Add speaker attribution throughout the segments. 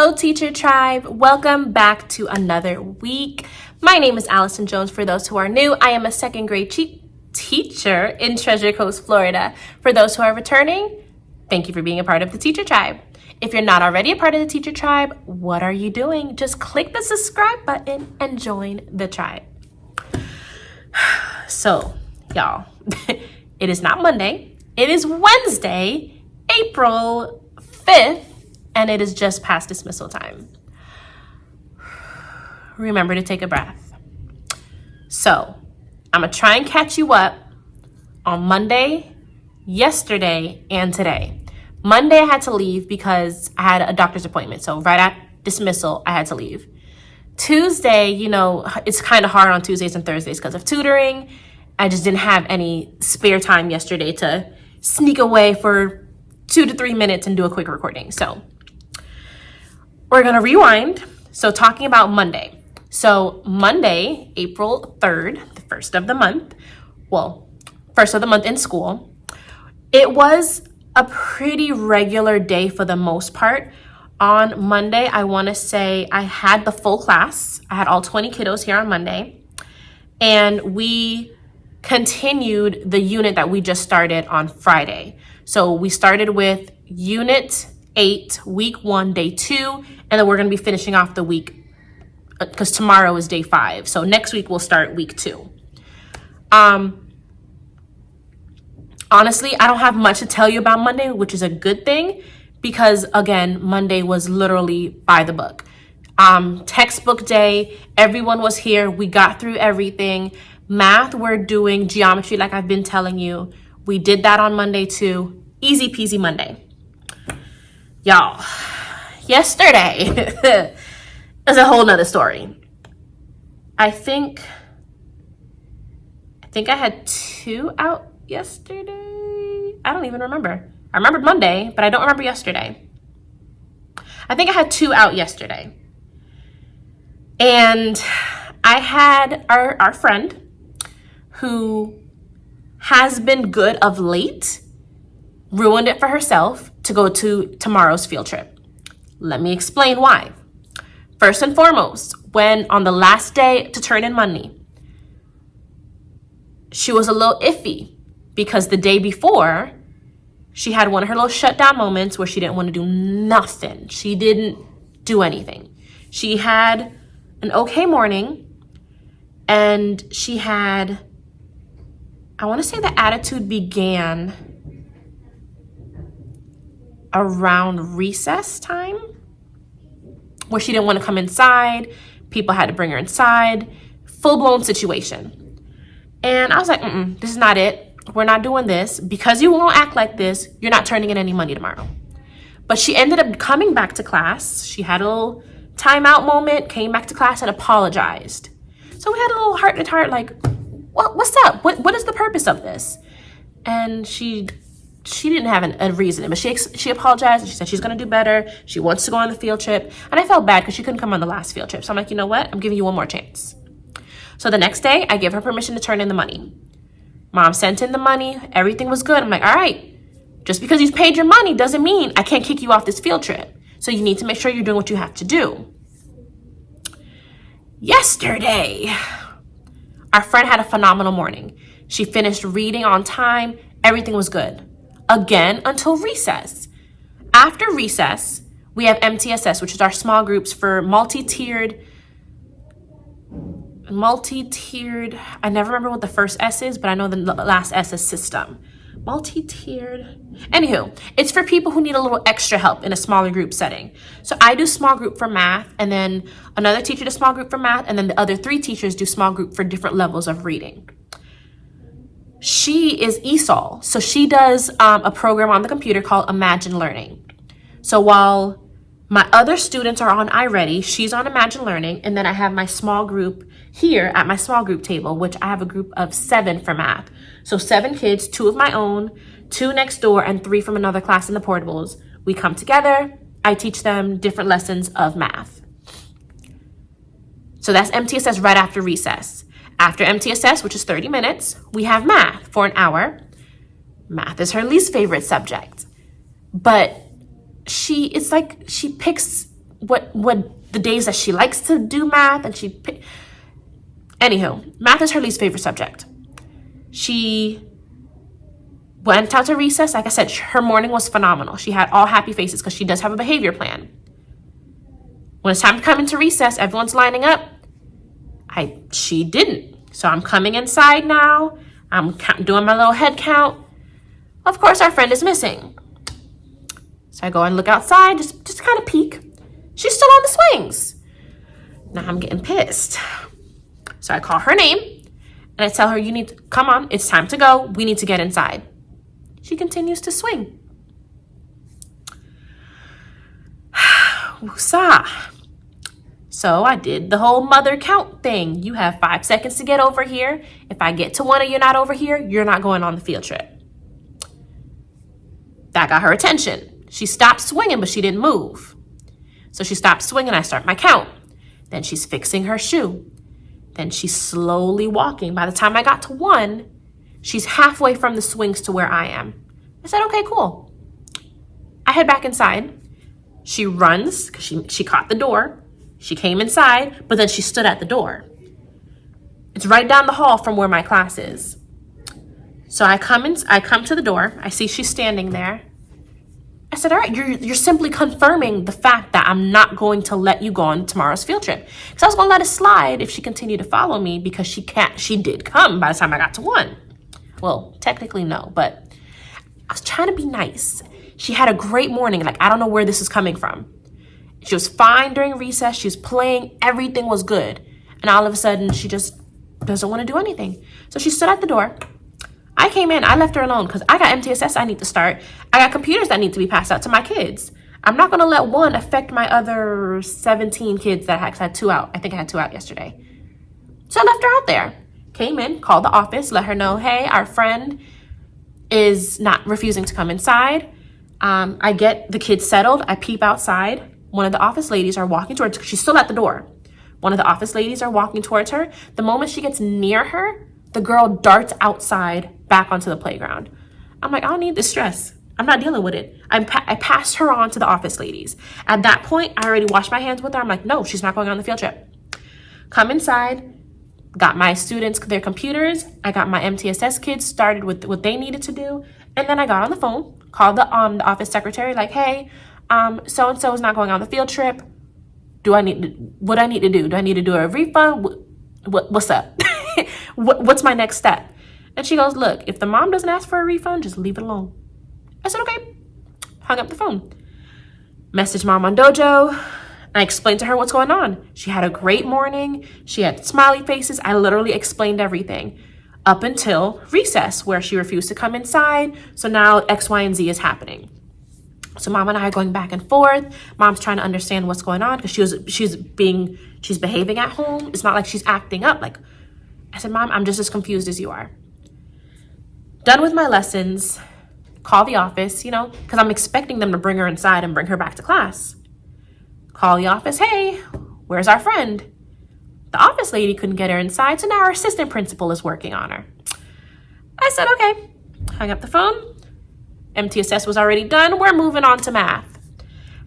Speaker 1: Hello, Teacher Tribe. Welcome back to another week. My name is Allison Jones. For those who are new, I am a second grade teacher in Treasure Coast, Florida. For those who are returning, thank you for being a part of the Teacher Tribe. If you're not already a part of the Teacher Tribe, what are you doing? Just click the subscribe button and join the tribe. So, y'all, it is not Monday. It is Wednesday, April 5th. And it is just past dismissal time. Remember to take a breath. So, I'm going to try and catch you up on Monday, yesterday, and today. Monday, I had to leave because I had a doctor's appointment. So, right at dismissal, I had to leave. Tuesday, it's kind of hard on Tuesdays and Thursdays because of tutoring. I just didn't have any spare time yesterday to sneak away for 2 to 3 minutes and do a quick recording. So, we're going to rewind. So talking about Monday. So Monday, April 3rd, the first of the month. Well, first of the month in school. It was a pretty regular day for the most part. On Monday, I want to say I had the full class. I had all 20 kiddos here on Monday. And we continued the unit that we just started on Friday. So we started with Unit 8, week 1, day 2, and then we're going to be finishing off the week because tomorrow is day 5. So next week we'll start week 2. Honestly, I don't have much to tell you about Monday, which is a good thing because, again, Monday was literally by the book. Textbook day, everyone was here. We got through everything. Math, we're doing geometry like I've been telling you. We did that on Monday too. Easy peasy Monday. Y'all, yesterday is a whole nother story. I think I had 2 out yesterday. I don't even remember. I remembered Monday, but I don't remember yesterday. I think I had 2 out yesterday. And I had our friend who has been good of late ruined it for herself to go to tomorrow's field trip. Let me explain why. First and foremost, when on the last day to turn in money, she was a little iffy because the day before, she had one of her little shutdown moments where she didn't want to do nothing. She didn't do anything. She had an okay morning and she had, I want to say the attitude began around recess time where she didn't want to come inside. People had to bring her inside. Full-blown situation. And I was like, this is not it. We're not doing this. Because you won't act like this, you're not turning in any money tomorrow. But she ended up coming back to class. She had a little timeout moment, came back to class and apologized. So we had a little heart-to-heart like, what's up? What is the purpose of this? And she didn't have a reason, but she apologized and she said she's going to do better. She wants to go on the field trip. And I felt bad because she couldn't come on the last field trip. So I'm like, you know what? I'm giving you one more chance. So the next day, I give her permission to turn in the money. Mom sent in the money. Everything was good. I'm like, all right, just because you paid your money doesn't mean I can't kick you off this field trip. So you need to make sure you're doing what you have to do. Yesterday, our friend had a phenomenal morning. She finished reading on time. Everything was good. Again, until recess. After recess, we have MTSS, which is our small groups for multi-tiered, I never remember what the first S is, but I know the last S is system. Multi-tiered. Anywho, it's for people who need a little extra help in a smaller group setting. So I do small group for math, and then another teacher does small group for math, and then the other 3 teachers do small group for different levels of reading. She is ESOL, so she does a program on the computer called Imagine Learning. So while my other students are on iReady, she's on Imagine Learning, and then I have my small group here at my small group table, which I have a group of 7 for math. So 7 kids, 2 of my own, 2 next door, and 3 from another class in the portables. We come together, I teach them different lessons of math. So that's MTSS right after recess. After MTSS, which is 30 minutes, we have math for an hour. Math is her least favorite subject. But she picks what the days that she likes to do math, and anywho, math is her least favorite subject. She went out to recess. Like I said, her morning was phenomenal. She had all happy faces because she does have a behavior plan. When it's time to come into recess, everyone's lining up. She didn't. So I'm coming inside now. I'm doing my little head count. Of course, our friend is missing. So I go and look outside, just kind of peek. She's still on the swings. Now I'm getting pissed. So I call her name and I tell her, you need to come on. It's time to go. We need to get inside. She continues to swing. Woosah. So I did the whole mother count thing. You have 5 seconds to get over here. If I get to one and you're not over here, you're not going on the field trip. That got her attention. She stopped swinging, but she didn't move. So she stopped swinging. I start my count. Then she's fixing her shoe. Then she's slowly walking. By the time I got to 1, she's halfway from the swings to where I am. I said, okay, cool. I head back inside. She runs because she caught the door. She came inside, but then she stood at the door. It's right down the hall from where my class is. So I come to the door. I see she's standing there. I said, all right, you're simply confirming the fact that I'm not going to let you go on tomorrow's field trip. Because I was going to let it slide if she continued to follow me, because she did come by the time I got to 1. Well, technically no, but I was trying to be nice. She had a great morning. Like, I don't know where this is coming from. She was fine during recess. She was playing. Everything was good. And all of a sudden, she just doesn't want to do anything. So she stood at the door. I came in. I left her alone because I got MTSS I need to start. I got computers that need to be passed out to my kids. I'm not going to let one affect my other 17 kids that I had 2 out. I think I had 2 out yesterday. So I left her out there. Came in, called the office, let her know, hey, our friend is not refusing to come inside. I get the kids settled. I peep outside. One of the office ladies are walking towards her. She's still at the door. One of the office ladies are walking towards her. The moment she gets near her, the girl darts outside back onto the playground. I'm like, I don't need this stress. I'm not dealing with it. I passed her on to the office ladies. At that point, I already washed my hands with her. I'm like, no, she's not going on the field trip. Come inside. Got my students their computers. I got my MTSS kids started with what they needed to do. And then I got on the phone, called the office secretary, like, hey, so-and-so is not going on the field trip. What do I need to do? Do I need to do a refund? What's up? What's my next step? And she goes, look, if the mom doesn't ask for a refund, just leave it alone. I said, okay. Hung up the phone. Messaged mom on Dojo. I explained to her what's going on. She had a great morning. She had smiley faces. I literally explained everything up until recess, where she refused to come inside. So now X, Y, and Z is happening. So mom and I are going back and forth. Mom's trying to understand what's going on because she's behaving at home. It's not like she's acting up. Like, I said, Mom, I'm just as confused as you are. Done with my lessons, call the office, because I'm expecting them to bring her inside and bring her back to class. Call the office, hey, where's our friend? The office lady couldn't get her inside, so now our assistant principal is working on her. I said, okay. Hung up the phone. MTSS was already done. We're moving on to math.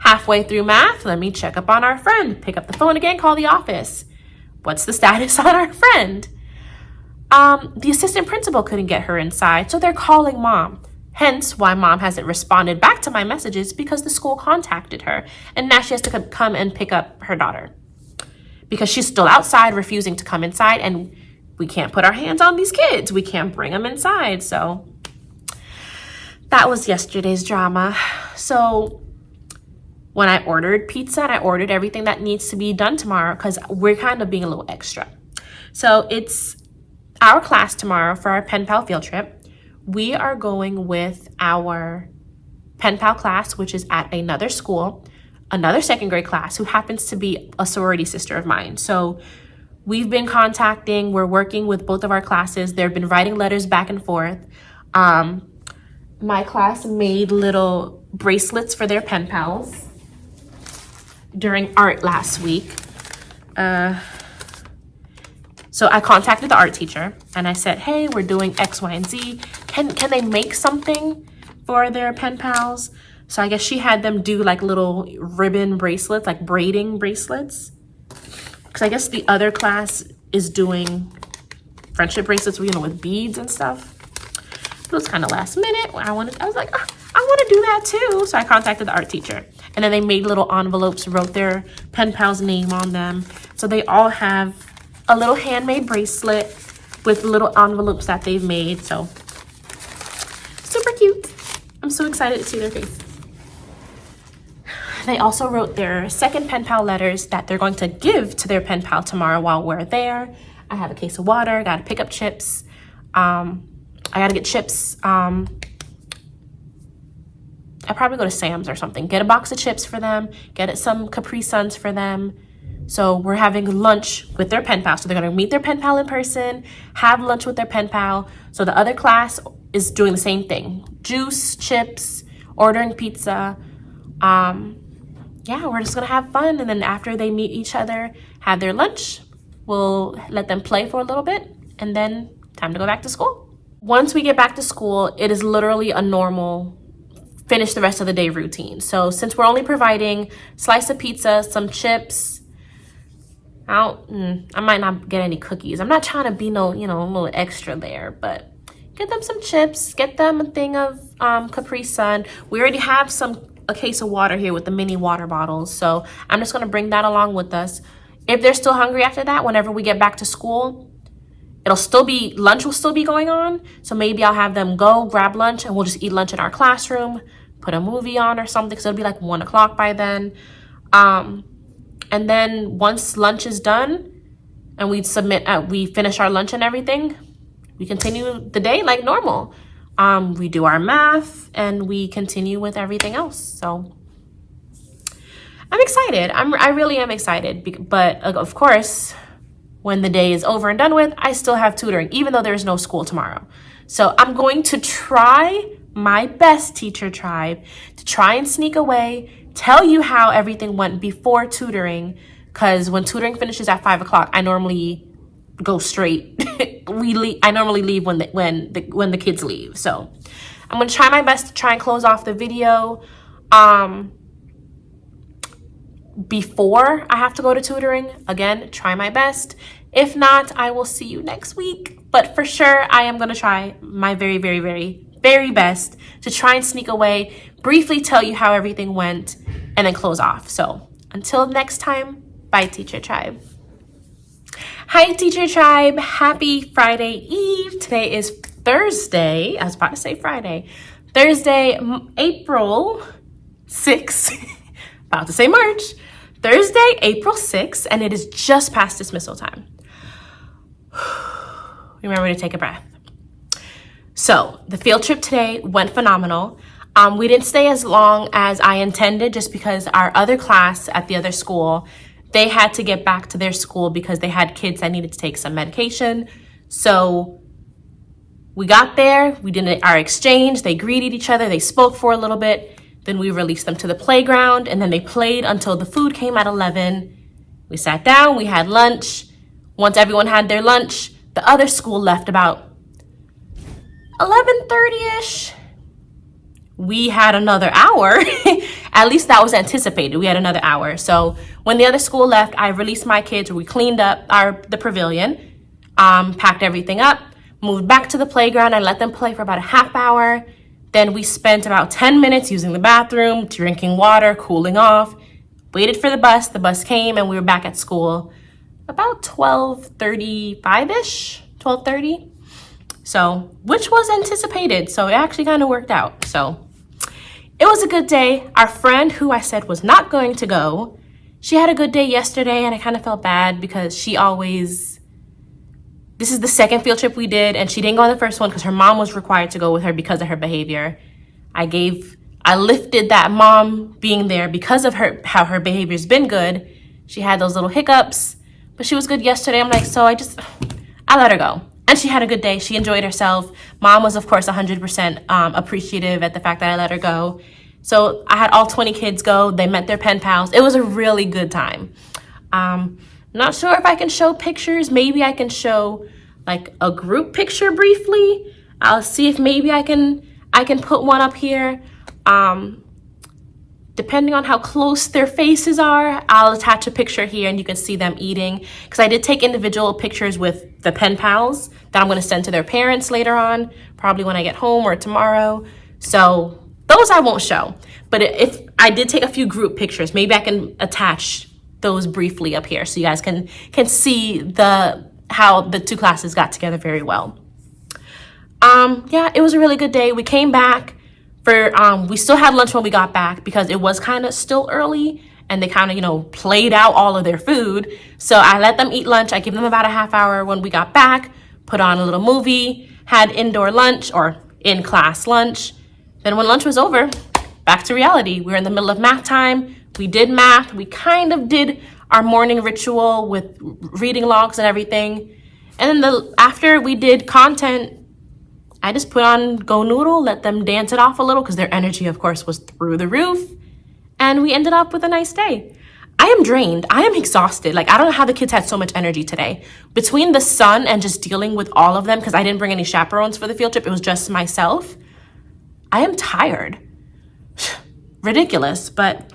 Speaker 1: Halfway through math, let me check up on our friend. Pick up the phone again, call the office. What's the status on our friend? The assistant principal couldn't get her inside, so they're calling mom. Hence why mom hasn't responded back to my messages, because the school contacted her and now she has to come and pick up her daughter because she's still outside refusing to come inside, and we can't put our hands on these kids. We can't bring them inside. So that was yesterday's drama. So when I ordered pizza and I ordered everything that needs to be done tomorrow, because we're kind of being a little extra. So it's our class tomorrow for our pen pal field trip. We are going with our pen pal class, which is at another school, another second grade class who happens to be a sorority sister of mine. So we've been contacting, we're working with both of our classes. They've been writing letters back and forth. My class made little bracelets for their pen pals during art last week. So I contacted the art teacher and I said, hey, we're doing X, Y, and Z. Can they make something for their pen pals? So I guess she had them do like little ribbon bracelets, like braiding bracelets. Because I guess the other class is doing friendship bracelets, you know, with beads and stuff. It was kind of last minute. I was like, oh, I want to do that too. So I contacted the art teacher. And then they made little envelopes, wrote their pen pal's name on them. So they all have a little handmade bracelet with little envelopes that they've made. So super cute. I'm so excited to see their face. They also wrote their second pen pal letters that they're going to give to their pen pal tomorrow while we're there. I have a case of water, I gotta pick up chips. I gotta get chips. I probably go to Sam's or something, get a box of chips for them, get some Capri Suns for them. So we're having lunch with their pen pal. So they're gonna meet their pen pal in person, have lunch with their pen pal. So the other class is doing the same thing. Juice, chips, ordering pizza. Yeah, we're just gonna have fun. And then after they meet each other, have their lunch, we'll let them play for a little bit and then time to go back to school. Once we get back to school, it is literally a normal finish the rest of the day routine. So since we're only providing slice of pizza, some chips, I might not get any cookies. I'm not trying to be no, you know, a little extra there, but get them some chips, get them a thing of Capri Sun. We already have a case of water here with the mini water bottles. So I'm just gonna bring that along with us. If they're still hungry after that, whenever we get back to school, lunch will still be going on. So maybe I'll have them go grab lunch and we'll just eat lunch in our classroom, put a movie on or something, because it'll be like 1 o'clock by then. And then once lunch is done and we finish our lunch and everything, we continue the day like normal. We do our math and we continue with everything else. So I'm excited. I really am excited. But of course, when the day is over and done with, I still have tutoring, even though there's no school tomorrow. So I'm going to try my best, Teacher Tribe, to try and sneak away, tell you how everything went before tutoring, because when tutoring finishes at 5 o'clock, I normally go straight. I normally leave when the kids leave. So I'm gonna try my best to try and close off the video before I have to go to tutoring. Again, try my best. If not, I will see you next week. But for sure, I am gonna try my very, very, very, very best to try and sneak away, briefly tell you how everything went, and then close off. So until next time, bye, Teacher Tribe. Hi, Teacher Tribe. Happy Friday Eve. Today is Thursday. I was about to say Friday. Thursday, April 6th. About to say March. Thursday, April 6th, and it is just past dismissal time. Remember to take a breath. So the field trip today went phenomenal. We didn't stay as long as I intended just because our other class at the other school, they had to get back to their school because they had kids that needed to take some medication. So we got there, we did our exchange, they greeted each other, they spoke for a little bit, then we released them to the playground, and then they played until the food came at 11. We sat down, we had lunch. Once everyone had their lunch, the other school left about 11:30-ish. We had another hour. At least that was anticipated. We had another hour. So when the other school left, I released my kids. We cleaned up the pavilion, packed everything up, moved back to the playground. I let them play for about a half hour. Then we spent about 10 minutes using the bathroom, drinking water, cooling off, waited for the bus. The bus came and we were back at school about 12:35-ish, 12:30. So, which was anticipated. So it actually kind of worked out. So it was a good day. Our friend who I said was not going to go, she had a good day yesterday, and I kind of felt bad because this is the second field trip we did, and she didn't go on the first one because her mom was required to go with her because of her behavior. I lifted that mom being there because of how her behavior's been good. She had those little hiccups, but she was good yesterday. I'm like, so I let her go. And she had a good day. She enjoyed herself. Mom was, of course, 100% appreciative at the fact that I let her go. So I had all 20 kids go. They met their pen pals. It was a really good time. Not sure if I can show pictures. Maybe I can show like a group picture briefly. I'll see if maybe I can put one up here. depending on how close their faces are, I'll attach a picture here and you can see them eating. Because I did take individual pictures with the pen pals that I'm going to send to their parents later on, probably when I get home or tomorrow. So those I won't show. But if I did take a few group pictures, maybe I can attach those briefly up here so you guys can see how the two classes got together very well. Yeah, it was a really good day. We came back we still had lunch when we got back because it was kind of still early and they kind of, played out all of their food. So I let them eat lunch. I gave them about a half hour when we got back, put on a little movie, had indoor lunch or in-class lunch. Then when lunch was over, back to reality. We were in the middle of math time. We did math. We kind of did our morning ritual with reading logs and everything. And then after we did content, I just put on Go Noodle, let them dance it off a little because their energy, of course, was through the roof. And we ended up with a nice day. I am drained. I am exhausted. I don't know how the kids had so much energy today. Between the sun and just dealing with all of them, because I didn't bring any chaperones for the field trip, it was just myself. I am tired. Ridiculous, but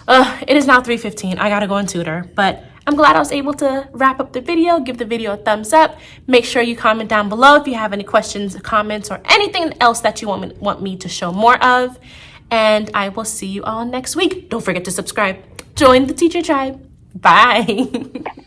Speaker 1: it is now 3:15. I gotta go and tutor, but I'm glad I was able to wrap up the video. Give the video a thumbs up. Make sure you comment down below if you have any questions, comments, or anything else that you want me to show more of. And I will see you all next week. Don't forget to subscribe. Join the teacher tribe. Bye.